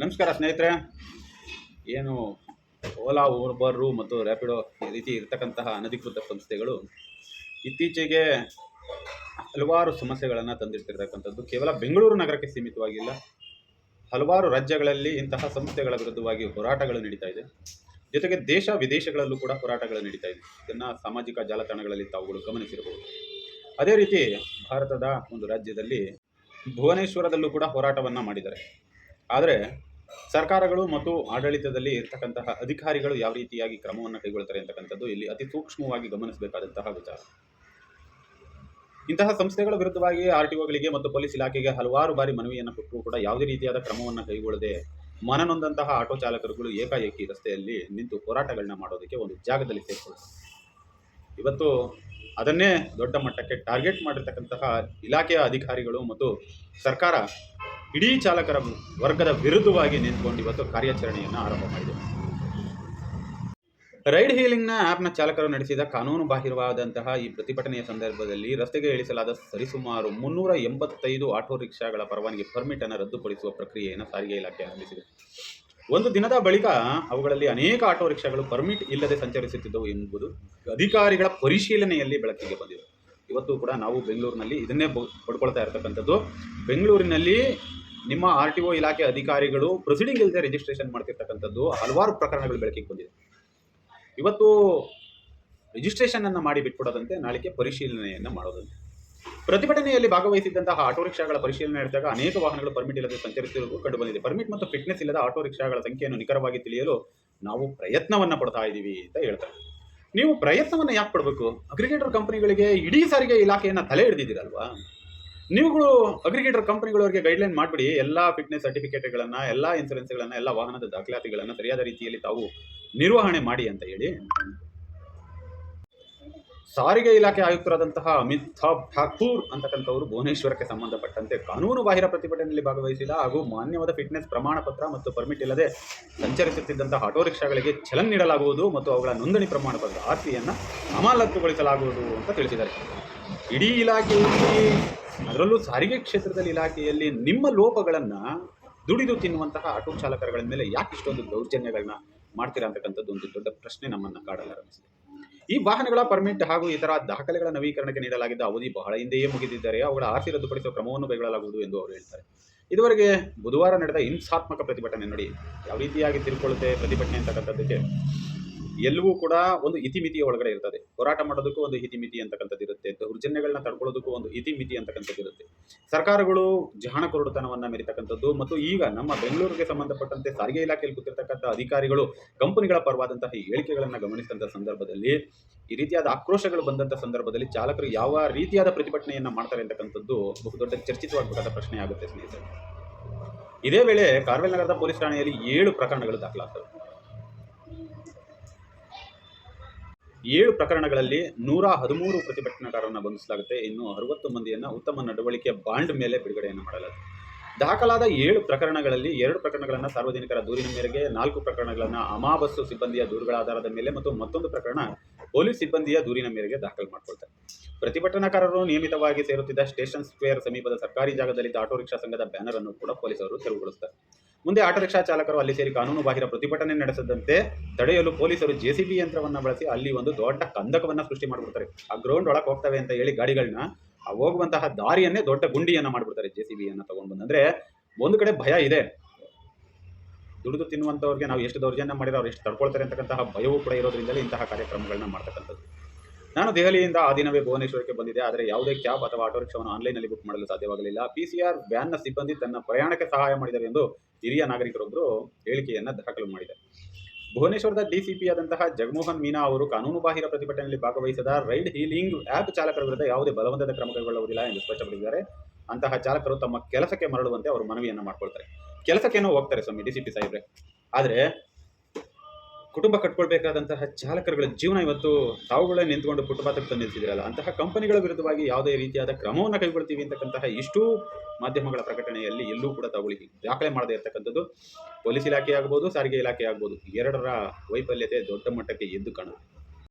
ನಮಸ್ಕಾರ ಸ್ನೇಹಿತರೆ. ಏನು ಓಲಾ, ಊಬರು ಮತ್ತು ರ್ಯಾಪಿಡೋ ಈ ರೀತಿ ಇರ್ತಕ್ಕಂತಹ ಅನಧಿಕೃತ ಸಂಸ್ಥೆಗಳು ಇತ್ತೀಚೆಗೆ ಹಲವಾರು ಸಮಸ್ಯೆಗಳನ್ನು ತಂದಿಟ್ಟಿರ್ತಕ್ಕಂಥದ್ದು ಕೇವಲ ಬೆಂಗಳೂರು ನಗರಕ್ಕೆ ಸೀಮಿತವಾಗಿಲ್ಲ. ಹಲವಾರು ರಾಜ್ಯಗಳಲ್ಲಿ ಇಂತಹ ಸಂಸ್ಥೆಗಳ ವಿರುದ್ಧವಾಗಿ ಹೋರಾಟಗಳು ನಡೀತಾ ಇದೆ. ಜೊತೆಗೆ ದೇಶ ವಿದೇಶಗಳಲ್ಲೂ ಕೂಡ ಹೋರಾಟಗಳು ನಡೀತಾ ಇದೆ. ಇದನ್ನು ಸಾಮಾಜಿಕ ಜಾಲತಾಣಗಳಲ್ಲಿ ತಾವುಗಳು ಗಮನಿಸಿರಬಹುದು. ಅದೇ ರೀತಿ ಭಾರತದ ಒಂದು ರಾಜ್ಯದಲ್ಲಿ ಭುವನೇಶ್ವರದಲ್ಲೂ ಕೂಡ ಹೋರಾಟವನ್ನು ಮಾಡಿದ್ದಾರೆ. ಆದರೆ ಸರ್ಕಾರಗಳು ಮತ್ತು ಆಡಳಿತದಲ್ಲಿ ಇರ್ತಕ್ಕಂತಹ ಅಧಿಕಾರಿಗಳು ಯಾವ ರೀತಿಯಾಗಿ ಕ್ರಮವನ್ನು ಕೈಗೊಳ್ತಾರೆ ಅಂತಕ್ಕಂಥದ್ದು ಇಲ್ಲಿ ಅತಿ ಸೂಕ್ಷ್ಮವಾಗಿ ಗಮನಿಸಬೇಕಾದಂತಹ ವಿಚಾರ. ಇಂತಹ ಸಂಸ್ಥೆಗಳ ವಿರುದ್ಧವಾಗಿ ಆರ್ಟಿಒಗಳಿಗೆ ಮತ್ತು ಪೊಲೀಸ್ ಇಲಾಖೆಗೆ ಹಲವಾರು ಬಾರಿ ಮನವಿಯನ್ನು ಕೊಟ್ಟರೂ ಕೂಡ ಯಾವುದೇ ರೀತಿಯಾದ ಕ್ರಮವನ್ನು ಕೈಗೊಳ್ಳದೆ ಮನನೊಂದಂತಹ ಆಟೋ ಚಾಲಕರುಗಳು ಏಕಾಏಕಿ ರಸ್ತೆಯಲ್ಲಿ ನಿಂತು ಹೋರಾಟಗಳನ್ನ ಮಾಡೋದಕ್ಕೆ ಒಂದು ಜಾಗದಲ್ಲಿ ಸೇರಿಕೊಳ್ತಾರೆ. ಇವತ್ತು ಅದನ್ನೇ ದೊಡ್ಡ ಮಟ್ಟಕ್ಕೆ ಟಾರ್ಗೆಟ್ ಮಾಡಿರ್ತಕ್ಕಂತಹ ಇಲಾಖೆಯ ಅಧಿಕಾರಿಗಳು ಮತ್ತು ಸರ್ಕಾರ ಇಡೀ ಚಾಲಕರ ವರ್ಗದ ವಿರುದ್ಧವಾಗಿ ನಿಂತ್ಕೊಂಡು ಇವತ್ತು ಕಾರ್ಯಾಚರಣೆಯನ್ನು ಆರಂಭ ಮಾಡಿದೆ. ರೈಡ್ ಹೀಲಿಂಗ್ನ ಆ್ಯಪ್ನ ಚಾಲಕರು ನಡೆಸಿದ ಕಾನೂನು ಬಾಹಿರವಾದಂತಹ ಈ ಪ್ರತಿಭಟನೆಯ ಸಂದರ್ಭದಲ್ಲಿ ರಸ್ತೆಗೆ ಇಳಿಸಲಾದ ಸರಿಸುಮಾರು 385 ಆಟೋ ರಿಕ್ಷಾಗಳ ಪರವಾನಗಿ ಪರ್ಮಿಟ್ ಅನ್ನು ರದ್ದುಪಡಿಸುವ ಪ್ರಕ್ರಿಯೆಯನ್ನು ಸಾರಿಗೆ ಇಲಾಖೆ ಆರಂಭಿಸಿದೆ. ಒಂದು ದಿನದ ಬಳಿಕ ಅವುಗಳಲ್ಲಿ ಅನೇಕ ಆಟೋ ರಿಕ್ಷಾಗಳು ಪರ್ಮಿಟ್ ಇಲ್ಲದೆ ಸಂಚರಿಸುತ್ತಿದ್ದವು ಎಂಬುದು ಅಧಿಕಾರಿಗಳ ಪರಿಶೀಲನೆಯಲ್ಲಿ ಬೆಳಕಿಗೆ ಬಂದಿದೆ. ಇವತ್ತು ಕೂಡ ನಾವು ಬೆಂಗಳೂರಿನಲ್ಲಿ ಇದನ್ನೇ ಪಡ್ಕೊಳ್ತಾ ಇರತಕ್ಕಂಥದ್ದು. ಬೆಂಗಳೂರಿನಲ್ಲಿ ನಿಮ್ಮ RTO ಇಲಾಖೆ ಅಧಿಕಾರಿಗಳು ಪ್ರೊಸೀಡಿಂಗ್ ಇಲ್ಲದೆ ರಿಜಿಸ್ಟ್ರೇಷನ್ ಮಾಡ್ತಿರ್ತಕ್ಕಂಥದ್ದು ಹಲವಾರು ಪ್ರಕರಣಗಳು ಬೆಳಕಿಗೆ ಬಂದಿದೆ. ಇವತ್ತು ರಿಜಿಸ್ಟ್ರೇಷನ್ ಅನ್ನು ಮಾಡಿ ಬಿಟ್ಕೊಡೋದಂತೆ, ನಾಳೆಗೆ ಪರಿಶೀಲನೆಯನ್ನು ಮಾಡೋದಂತೆ. ಪ್ರತಿಭಟನೆಯಲ್ಲಿ ಭಾಗವಹಿಸಿದ್ದಂತಹ ಆಟೋ ರಿಕ್ಷಾಗಳ ಪರಿಶೀಲನೆ ನಡೆಸಿದಾಗ ಅನೇಕ ವಾಹನಗಳು ಪರ್ಮಿಟ್ ಇಲ್ಲದೆ ಸಂಚರಿಸುತ್ತಿರುವುದು ಕಂಡುಬಂದಿದೆ. ಪರ್ಮಿಟ್ ಮತ್ತು ಫಿಟ್ನೆಸ್ ಇಲ್ಲದ ಆಟೋ ರಿಕ್ಷಾಗಳ ಸಂಖ್ಯೆಯನ್ನು ನಿಖರವಾಗಿ ತಿಳಿಯಲು ನಾವು ಪ್ರಯತ್ನವನ್ನು ಪಡ್ತಾ ಇದ್ದೀವಿ ಅಂತ ಹೇಳ್ತಾರೆ. ನೀವು ಪ್ರಯತ್ನವನ್ನು ಯಾಕೆ ಪಡಬೇಕು? ಅಗ್ರಿಗೇಟರ್ ಕಂಪನಿಗಳಿಗೆ ಇಡೀ ಸಾರಿಗೆ ಇಲಾಖೆಯನ್ನು ತಲೆ ಹಿಡಿದಿದ್ದೀರಲ್ವಾ? ನೀವುಗಳು ಅಗ್ರಿಗೇಟರ್ ಕಂಪನಿಗಳವರಿಗೆ ಗೈಡ್ಲೈನ್ ಮಾಡಿಬಿಡಿ. ಎಲ್ಲ ಫಿಟ್ನೆಸ್ ಸರ್ಟಿಫಿಕೇಟ್ಗಳನ್ನು, ಎಲ್ಲ ಇನ್ಸೂರೆನ್ಸ್ಗಳನ್ನು, ಎಲ್ಲ ವಾಹನದ ದಾಖಲಾತಿಗಳನ್ನು ಸರಿಯಾದ ರೀತಿಯಲ್ಲಿ ತಾವು ನಿರ್ವಹಣೆ ಮಾಡಿ ಅಂತ ಹೇಳಿ ಸಾರಿಗೆ ಇಲಾಖೆ ಆಯುಕ್ತರಾದಂತಹ ಅಮಿತಾಬ್ ಠಾಕೂರ್ ಅಂತಕ್ಕಂಥವರು ಭುವನೇಶ್ವರಕ್ಕೆ ಸಂಬಂಧಪಟ್ಟಂತೆ ಕಾನೂನು ಬಾಹಿರ ಪ್ರತಿಭಟನೆಯಲ್ಲಿ ಭಾಗವಹಿಸಿದ ಹಾಗೂ ಮಾನ್ಯವಾದ ಫಿಟ್ನೆಸ್ ಪ್ರಮಾಣ ಪತ್ರ ಮತ್ತು ಪರ್ಮಿಟ್ ಇಲ್ಲದೆ ಸಂಚರಿಸುತ್ತಿದ್ದಂತಹ ಆಟೋ ರಿಕ್ಷಾಗಳಿಗೆ ಚಲನ್ ನೀಡಲಾಗುವುದು ಮತ್ತು ಅವುಗಳ ನೋಂದಣಿ ಪ್ರಮಾಣ ಪತ್ರ ಆಸ್ತಿಯನ್ನು ಅಮಾನತುಗೊಳಿಸಲಾಗುವುದು ಅಂತ ತಿಳಿಸಿದ್ದಾರೆ. ಇಡೀ ಇಲಾಖೆಯಲ್ಲಿ, ಅದರಲ್ಲೂ ಸಾರಿಗೆ ಕ್ಷೇತ್ರದಲ್ಲಿ ಇಲಾಖೆಯಲ್ಲಿ ನಿಮ್ಮ ಲೋಪಗಳನ್ನು ದುಡಿದು ತಿನ್ನುವಂತಹ ಆಟೋ ಚಾಲಕರುಗಳ ಮೇಲೆ ಯಾಕೆ ಇಷ್ಟೊಂದು ದೌರ್ಜನ್ಯಗಳನ್ನ ಮಾಡ್ತೀರಾ ಅಂತಕ್ಕಂಥದ್ದು ಒಂದು ದೊಡ್ಡ ಪ್ರಶ್ನೆ ನಮ್ಮನ್ನು ಕಾಡಲಾರಂಭಿಸಿದೆ. ಈ ವಾಹನಗಳ ಪರ್ಮಿಟ್ ಹಾಗೂ ಇತರ ದಾಖಲೆಗಳ ನವೀಕರಣಕ್ಕೆ ನೀಡಲಾಗಿದ್ದ ಅವಧಿ ಬಹಳ ಹಿಂದೆಯೇ ಮುಗಿದಿದ್ದರೆ ಅವುಗಳ ಆರ್ಸಿ ರದ್ದುಪಡಿಸುವ ಕ್ರಮವನ್ನು ಕೈಗೊಳ್ಳಲಾಗುವುದು ಎಂದು ಅವರು ಹೇಳ್ತಾರೆ. ಇದುವರೆಗೆ ಬುಧವಾರ ನಡೆದ ಹಿಂಸಾತ್ಮಕ ಪ್ರತಿಭಟನೆ ನೋಡಿ ಯಾವ ರೀತಿಯಾಗಿ ತಿಳ್ಕೊಳ್ಳುತ್ತೆ ಪ್ರತಿಭಟನೆ ಅಂತಕ್ಕಂಥದ್ದಕ್ಕೆ. ಎಲ್ಲವೂ ಕೂಡ ಒಂದು ಇತಿಮಿತಿಯ ಒಳಗಡೆ ಇರ್ತದೆ. ಹೋರಾಟ ಮಾಡೋದಕ್ಕೂ ಒಂದು ಇತಿಮಿತಿ ಅಂತಕ್ಕಂಥದ್ದು ಇರುತ್ತೆ. ದೌರ್ಜನ್ಯಗಳನ್ನ ತಡ್ಕೊಳ್ಳೋದಕ್ಕೂ ಒಂದು ಇತಿಮಿತಿ ಅಂತಕ್ಕಂಥದ್ದು ಇರುತ್ತೆ. ಸರ್ಕಾರಗಳು ಜಾಣ ಕುರುಡುತನವನ್ನು ಮೆರಿತಕ್ಕಂಥದ್ದು ಮತ್ತು ಈಗ ನಮ್ಮ ಬೆಂಗಳೂರಿಗೆ ಸಂಬಂಧಪಟ್ಟಂತೆ ಸಾರಿಗೆ ಇಲಾಖೆಯಲ್ಲಿ ಕೂತಿರ್ತಕ್ಕಂಥ ಅಧಿಕಾರಿಗಳು ಕಂಪನಿಗಳ ಪರವಾದಂತಹ ಹೇಳಿಕೆಗಳನ್ನು ಗಮನಿಸಿದಂಥ ಸಂದರ್ಭದಲ್ಲಿ, ಈ ರೀತಿಯಾದ ಆಕ್ರೋಶಗಳು ಬಂದಂಥ ಸಂದರ್ಭದಲ್ಲಿ ಚಾಲಕರು ಯಾವ ರೀತಿಯಾದ ಪ್ರತಿಭಟನೆಯನ್ನು ಮಾಡ್ತಾರೆ ಅಂತಕ್ಕಂಥದ್ದು ಬಹುದೊಡ್ಡ ಚರ್ಚಿತವಾಗಬೇಕಾದ ಪ್ರಶ್ನೆ ಆಗುತ್ತೆ ಸ್ನೇಹಿತರೆ. ಇದೇ ವೇಳೆ ಕಾರ್ವೆಲ್ ನಗರದ ಪೊಲೀಸ್ ಠಾಣೆಯಲ್ಲಿ 7 ಪ್ರಕರಣಗಳು ದಾಖಲಾಗ್ತವೆ. 7 ಪ್ರಕರಣಗಳಲ್ಲಿ 113 ಪ್ರತಿಭಟನಾಕಾರರನ್ನು ಬಂಧಿಸಲಾಗುತ್ತೆ. ಇನ್ನು 60 ಮಂದಿಯನ್ನು ಉತ್ತಮ ನಡವಳಿಕೆ ಬಾಂಡ್ ಮೇಲೆ ಬಿಡುಗಡೆಯನ್ನು ಮಾಡಲಾಗುತ್ತೆ. ದಾಖಲಾದ 7 ಪ್ರಕರಣಗಳಲ್ಲಿ 2 ಪ್ರಕರಣಗಳನ್ನು ಸಾರ್ವಜನಿಕರ ದೂರಿನ ಮೇರೆಗೆ, 4 ಪ್ರಕರಣಗಳನ್ನು ಅಮಾಬಸ್ಸು ಸಿಬ್ಬಂದಿಯ ದೂರುಗಳ ಆಧಾರದ ಮೇಲೆ ಮತ್ತು ಮತ್ತೊಂದು ಪ್ರಕರಣ ಪೊಲೀಸ್ ಸಿಬ್ಬಂದಿಯ ದೂರಿನ ಮೇರೆಗೆ ದಾಖಲು ಮಾಡಿಕೊಳ್ತಾರೆ. ಪ್ರತಿಭಟನಾಕಾರರು ನಿಯಮಿತವಾಗಿ ಸೇರುತ್ತಿದ್ದ ಸ್ಟೇಷನ್ ಸ್ಕ್ವೇರ್ ಸಮೀಪದ ಸರ್ಕಾರಿ ಜಾಗದಲ್ಲಿದ್ದ ಆಟೋ ರಿಕ್ಷಾ ಸಂಘದ ಬ್ಯಾನರ್ ಅನ್ನು ಕೂಡ ಪೊಲೀಸರು ತೆರವುಗೊಳಿಸುತ್ತಾರೆ. ಮುಂದೆ ಆಟೋ ರಿಕ್ಷಾ ಚಾಲಕರು ಅಲ್ಲಿ ಸೇರಿ ಕಾನೂನು ಬಾಹಿರ ಪ್ರತಿಭಟನೆ ನಡೆಸದಂತೆ ತಡೆಯಲು ಪೊಲೀಸರು JCB ಯಂತ್ರವನ್ನು ಬಳಸಿ ಅಲ್ಲಿ ಒಂದು ದೊಡ್ಡ ಕಂದಕವನ್ನು ಸೃಷ್ಟಿ ಮಾಡಿಬಿಡ್ತಾರೆ. ಆ ಗ್ರೌಂಡ್ ಒಳಗೆ ಹೋಗ್ತವೆ ಅಂತ ಹೇಳಿ ಗಾಡಿಗಳನ್ನ ಹೋಗುವಂತಹ ದಾರಿಯನ್ನೇ ದೊಡ್ಡ ಗುಂಡಿಯನ್ನು ಮಾಡಿಬಿಡ್ತಾರೆ JCBಯನ್ನು ತಗೊಂಡು ಬಂದು. ಅಂದರೆ ಒಂದು ಕಡೆ ಭಯ ಇದೆ, ದುಡಿದು ತಿನ್ನುವಂಥವ್ರಿಗೆ ನಾವು ಎಷ್ಟು ದೌರ್ಜನ್ಯ ಮಾಡಿರೋ ಅವ್ರು ಎಷ್ಟು ತಡ್ಕೊಳ್ತಾರೆ ಅಂತಕ್ಕಂತಹ ಭಯವೂ ಕೂಡ ಇರೋದ್ರಿಂದಲೇ ಇಂತಹ ಕಾರ್ಯಕ್ರಮಗಳನ್ನ ಮಾಡ್ತಕ್ಕಂಥದ್ದು. ನಾನು ದೆಹಲಿಯಿಂದ ಆ ದಿನವೇ ಭುವನೇಶ್ವರಕ್ಕೆ ಬಂದಿದ್ದೆ. ಆದರೆ ಯಾವುದೇ ಕ್ಯಾಬ್ ಅಥವಾ ಆಟೋ ರಿಕ್ಷಾವನ್ನು ಆನ್ಲೈನ್ನಲ್ಲಿ ಬುಕ್ ಮಾಡಲು ಸಾಧ್ಯವಾಗಲಿಲ್ಲ. PCR ವ್ಯಾನ್ನ ಸಿಬ್ಬಂದಿ ತನ್ನ ಪ್ರಯಾಣಕ್ಕೆ ಸಹಾಯ ಮಾಡಿದರು ಎಂದು ಹಿರಿಯ ನಾಗರಿಕರೊಬ್ಬರು ಹೇಳಿಕೆಯನ್ನು ದಾಖಲು ಮಾಡಿದ್ದಾರೆ. ಭುವನೇಶ್ವರದ DCP ಆದಂತಹ ಜಗಮೋಹನ್ ಮೀನಾ ಅವರು ಕಾನೂನು ಬಾಹಿರ ಪ್ರತಿಭಟನೆಯಲ್ಲಿ ಭಾಗವಹಿಸಿದ ರೈಡ್ ಹೀಲಿಂಗ್ ಆ್ಯಪ್ ಚಾಲಕರ ವಿರುದ್ಧ ಯಾವುದೇ ಬಲವಂತದ ಕ್ರಮ ಕೈಗೊಳ್ಳುವುದಿಲ್ಲ ಎಂದು ಸ್ಪಷ್ಟಪಡಿಸಿದ್ದಾರೆ. ಅಂತಹ ಚಾಲಕರು ತಮ್ಮ ಕೆಲಸಕ್ಕೆ ಮರಳುವಂತೆ ಅವರು ಮನವಿಯನ್ನು ಮಾಡ್ಕೊಳ್ತಾರೆ. ಕೆಲಸಕ್ಕೇನೋ ಹೋಗ್ತಾರೆ ಸ್ವಾಮಿ DCP ಸಾಹೇಬ್ರೆ, ಆದರೆ ಕುಟುಂಬ ಕಟ್ಕೊಳ್ಬೇಕಾದಂತಹ ಚಾಲಕರುಗಳ ಜೀವನ ಇವತ್ತು ತಾವುಗಳೇ ನಿಂತ್ಕೊಂಡು ಫುಟ್ಪಾತ್ಗೆ ತಂದು ನಿಲ್ಲಿಸಿದಿರಲ್ಲ. ಅಂತಹ ಕಂಪನಿಗಳ ವಿರುದ್ಧವಾಗಿ ಯಾವುದೇ ರೀತಿಯಾದ ಕ್ರಮವನ್ನು ಕೈಗೊಳ್ತೀವಿ ಅಂತಕ್ಕಂತಹ ಇಷ್ಟೂ ಮಾಧ್ಯಮಗಳ ಪ್ರಕಟಣೆಯಲ್ಲಿ ಎಲ್ಲೂ ಕೂಡ ತಾವುಗಳಿಗೆ ದಾಖಲೆ ಮಾಡದೇ ಇರತಕ್ಕಂಥದ್ದು ಪೊಲೀಸ್ ಇಲಾಖೆ ಆಗ್ಬೋದು, ಸಾರಿಗೆ ಇಲಾಖೆ ಆಗ್ಬೋದು, ಎರಡರ ವೈಫಲ್ಯತೆ ದೊಡ್ಡ ಮಟ್ಟಕ್ಕೆ ಎದ್ದು ಕಾಣುತ್ತೆ.